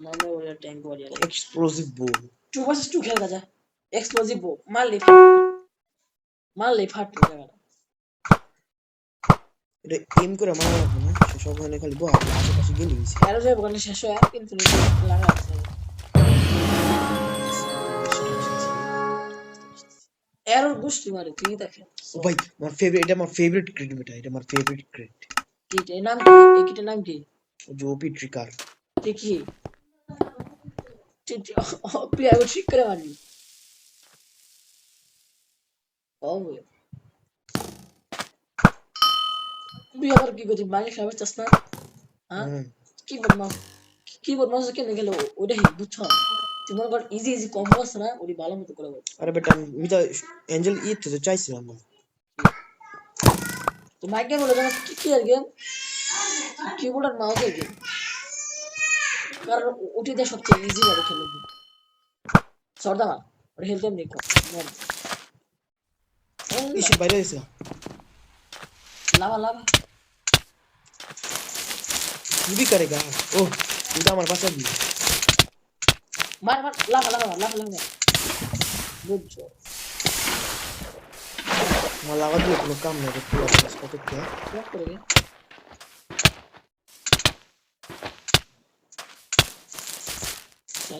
normal वाला tank वाली explosive बो 2 vs 2 खेल जा एक्सप्लोसिव बो मार ले फाट जाएगा এটা এম করে মারা লাগবে না সে সব ওখানে খালি বো আশেপাশে গেলে গেছে এর যে বলে শেষ হয় কিন্তু লাগা আছে এরর গোষ্ঠী মারে তুই দেখে ও ভাই আমার ফেভারিট এটা আমার ফেভারিট ক্রিট বেটা এটা আমার ফেভারিট ক্রিট কিটের নাম কি এই কিটের নাম কি যে ওপি ট্রিকার দেখি তুই আগে ঠিক করে মারবি ও তুই আবার কি করছিস মাইনে খাবার চাস না হ্যাঁ কি বদমাস কেন গেল ওটা হি বুঝছ তুই মনে কর ইজি কম্বো আছে না ওই ভালো মতো করে বল আরে বেটা আমি তো এঞ্জেল ইট তো চাইছিলাম না তো মাইকে বলে জানা কি আর গেম কিবোর্ড আর মাউসের গেম কারণ ওটি দিয়ে সবচেয়ে ইজি ভাবে খেলে সর্দা মার ওর হেলথ এমনি কম ইসে বাইরে এসে লাভা तू भी करेगा ओह उदा हमारे पास अभी मार लाभा गुड जॉब मला लगा तू लोग काम नहीं करते इसको तो क्या करोगे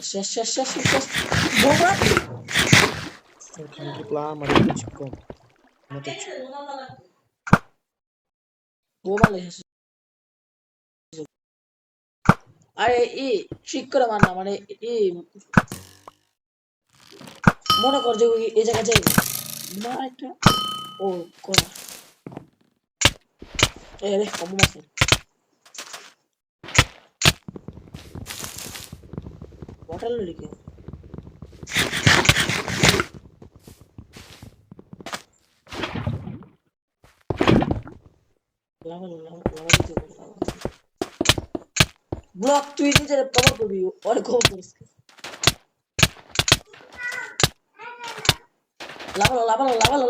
शश बोमा तो प्ला हमारे कुछ कम मत बोमा ले আরে এই ঠিক করে মার না মানে এই মনে কর যে এই জায়গা যাই না একটা ও কোন রে কম মারছে বটল লিখে লাভ ব্লক তুই নিজের কভার করবি আর কভার করিস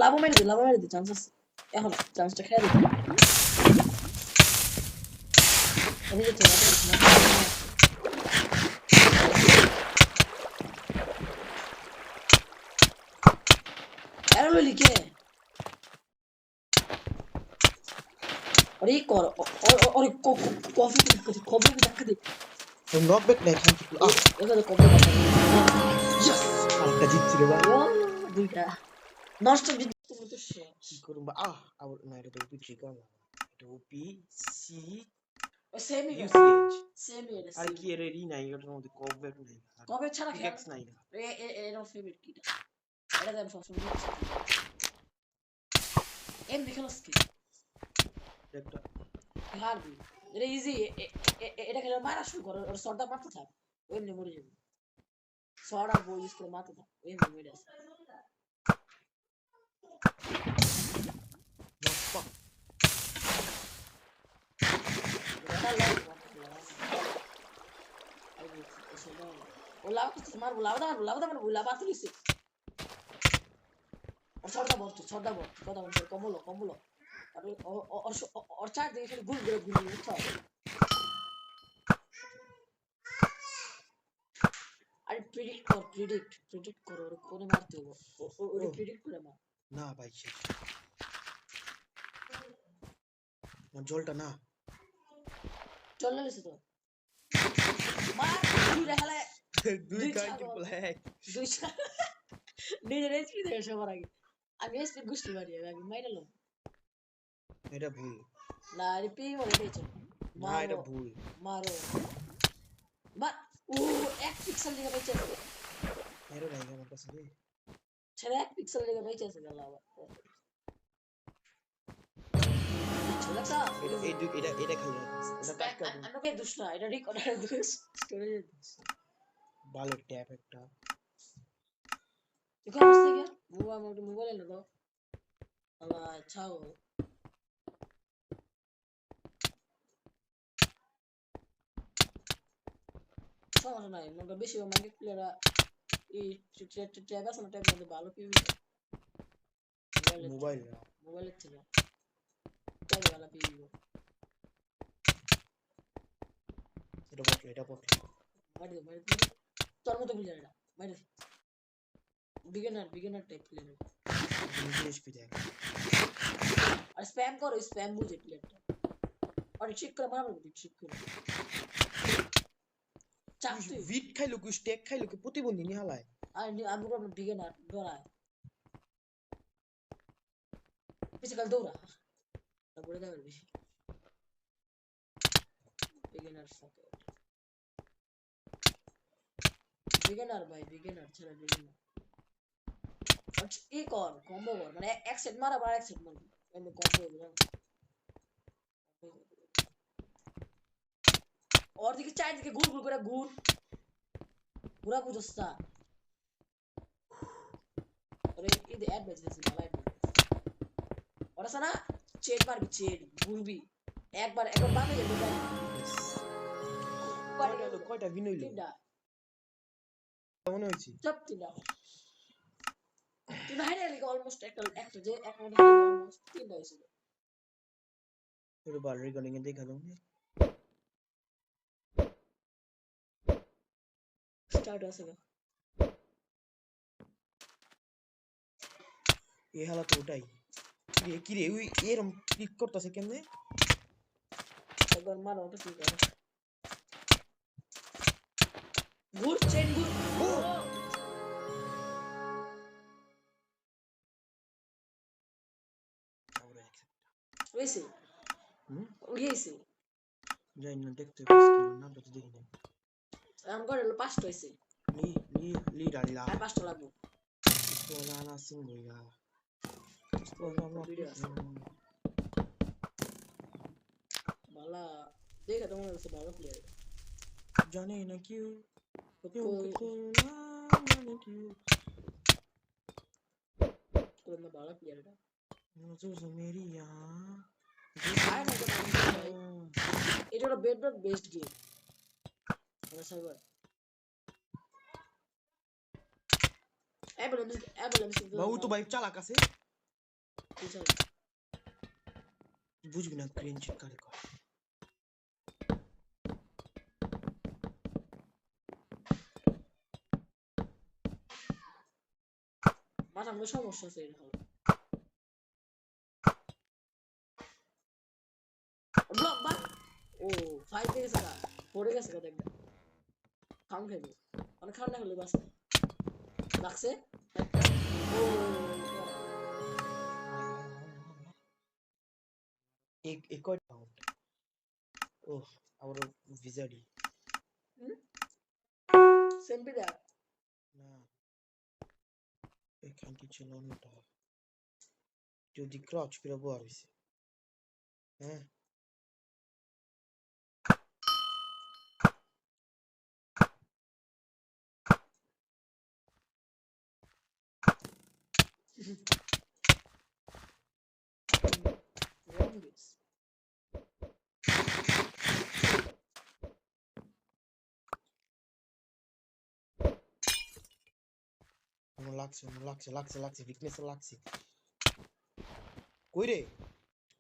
লাভ মেরে দে চান্স আছে এখন চান্সটা খেয়ে দে আমি যেতে এরো লিখে अरे कर और कॉफी भी धक्का दे हम नॉक बैक नहीं खान चुका ऐसा तो कॉफी धक्का यस आलका जीत रे भाई दुईटा नॉनस्टॉप जीत तो शे की करूं बा और ना रे तो पीछे का तो पी सी सेम ही আর কি এর রি নাই ওটার মধ্যে কবে ছাড়া ফিক্স নাই এর ফেভারিট কিটা এটা দেন সবসময় এম দেখালস কি একটা হারবি এটা ইজি এটা খেলে মারা শুরু করো আর সর্দা মারতে থাক এমনি মরে যাবে সর্দা বই ইউজ করে মারতে থাক এমনি মরে যাবে ওলা কিছু মার লাভদা ওলা বাতুলিছে আর সর্দা বল কথা বল কমলো और चार देखिए गुल उठा अरे प्रेडिक्ट करो और कोने मारते हो और प्रेडिक्ट करे मार ना भाई ना জলটা না চল না লিসে তো মার দুই রেখালে দুই কাটি ব্ল্যাক দুই নিজের এসপি দেখে সবার আগে আমি এসপি গুষ্টি মারি আমি মাইরালাম এটা ভুল না রিপি বলে দিয়েছে না এটা ভুল মারো মার ও 1 পিক্সেল জায়গা বেঁচে আছে এরো নাই আমার কাছে রে ছেড়ে 1 পিক্সেল জায়গা বেঁচে আছে গেল আবার চলতা এটা খালি এটা টাকা আমি কে দুষ্ট না এটা রেকর্ডার দুষ্ট স্টোরেজ ভালো ট্যাপ একটা দেখো আসছে কি মোবাইল না দাও আল্লাহ ছাও সমস্যা নাই মনে বেশি মার্কেট প্লেয়াররা এই ট্যাব আছে না ট্যাব মধ্যে ভালো পিবি মোবাইলের থেকে ট্যাব ভালো পিবি এটা বটল মারি তোর মতো প্লেয়ার এটা মারি বিগিনার টাইপ প্লেয়ার এসপি দেখ আর স্প্যাম বুঝে প্লেয়ারটা আর চেক করে মারবো চেক করে চাপ তুই ভিট খাইলো কি স্টেক খাইলো কি প্রতিবন্ধী নি হালায় আর আমি বলবো বিগিনার ডরায় ফিজিক্যাল দৌড়া তারপরে যাবে বেশি বিগিনার সাথে বিগিনার ভাই বিগিনার ছেড়ে বিগিনার ই কর কম্বো কর মানে এক সেট মারা আর এক সেট মারবি এমনি কম্বো ওর দিকে চারিদিকে ঘুর ঘুর করে ঘুরা বুঝোস না ওরে এই অ্যাডভাইস দিয়েছে ভালো অ্যাডভাইস ওরা সানা চেড মারবি চেড ঘুরবি একবার বামে যাবে কয়টা বিন হইলো তিনটা মনে হইছে সব তিনটা তিনটা হাইরে লিখে অলমোস্ট একটা যে এক মিনিট অলমোস্ট তিনটা হয়েছিল তোর বার রেকর্ডিং এ দেখা দাও স্টার্ট আছে না এই হালা তো ওটাই কি রে ওই এরম ক্লিক করতেছে কেমনে একবার মারো ওটা ঠিক আছে ঘুর চেন ঘুর ওইসে ওইসে যাই না দেখতে পাচ্ছি নাম তো দেখি না আম করে হলো 5টা হইছে লি ডালিলা আর 5টা লাগবে তোলা না সিঙ্গুইয়া বালা দেখা তো মনে হচ্ছে ভালো প্লেয়ার জানে না কিউ কোন ভালো প্লেয়ার এটা মুঝে মেরি এটা হলো বেডরক বেস্ট গেম মানে সার্ভার অ্যাম্বুলেন্স বাবু তো ভাই চালাক আছে কিসব বুঝবি না গ্রিন চেক করে কর মাথা মধ্যে সমস্যা আছে এর হল ব্লক বা ও 5 থেকে সারা পড়ে গেছে কথা একটা খাম খাইবে মানে খান না হলে বাস লাগছে ও এক কয় পাউন্ড ও আবার ভিজাডি সেমপিডা না এখান কি ছিল ওটা যদি ক্রাউচ করে বড় হইছে হ্যাঁ wrong this লাগছে উইকনেস লাগছে কই রে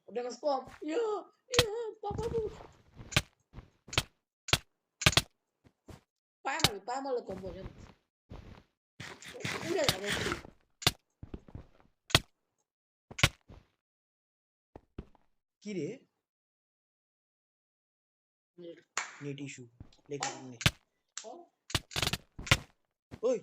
ওটা কাজ কম ইয়া পাপা বুট পায় মারলে কম বোঝেন উড়ে যাবে কি রে নেট ইস্যু লেখা নেই ওই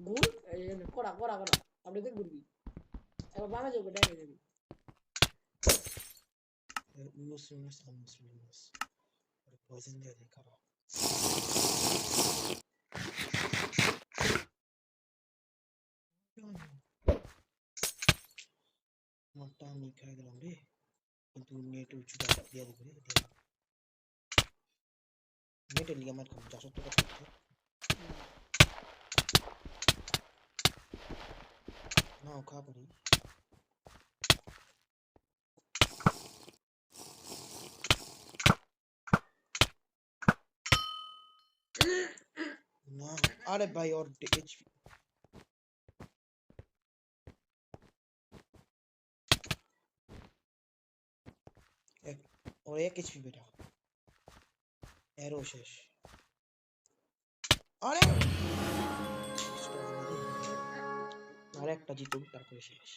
ঘুর করা আপনি দেখ ঘুরবি এবার বামে যাবে ডাইনে যাবি Muslims poison দিয়ে দেখাবো মারটা আমি খাই গেলাম রে কিন্তু নেট উঁচুটা দিয়ে দিবে নেটের লিগে আমার খাবো 400 টাকা থাকতে নাও খা পারি না আরে ভাই ওর এইচপি ওর 1 এইচপি বেটা এরও শেষ আরে আর একটা জিতুক তারপরে শেষ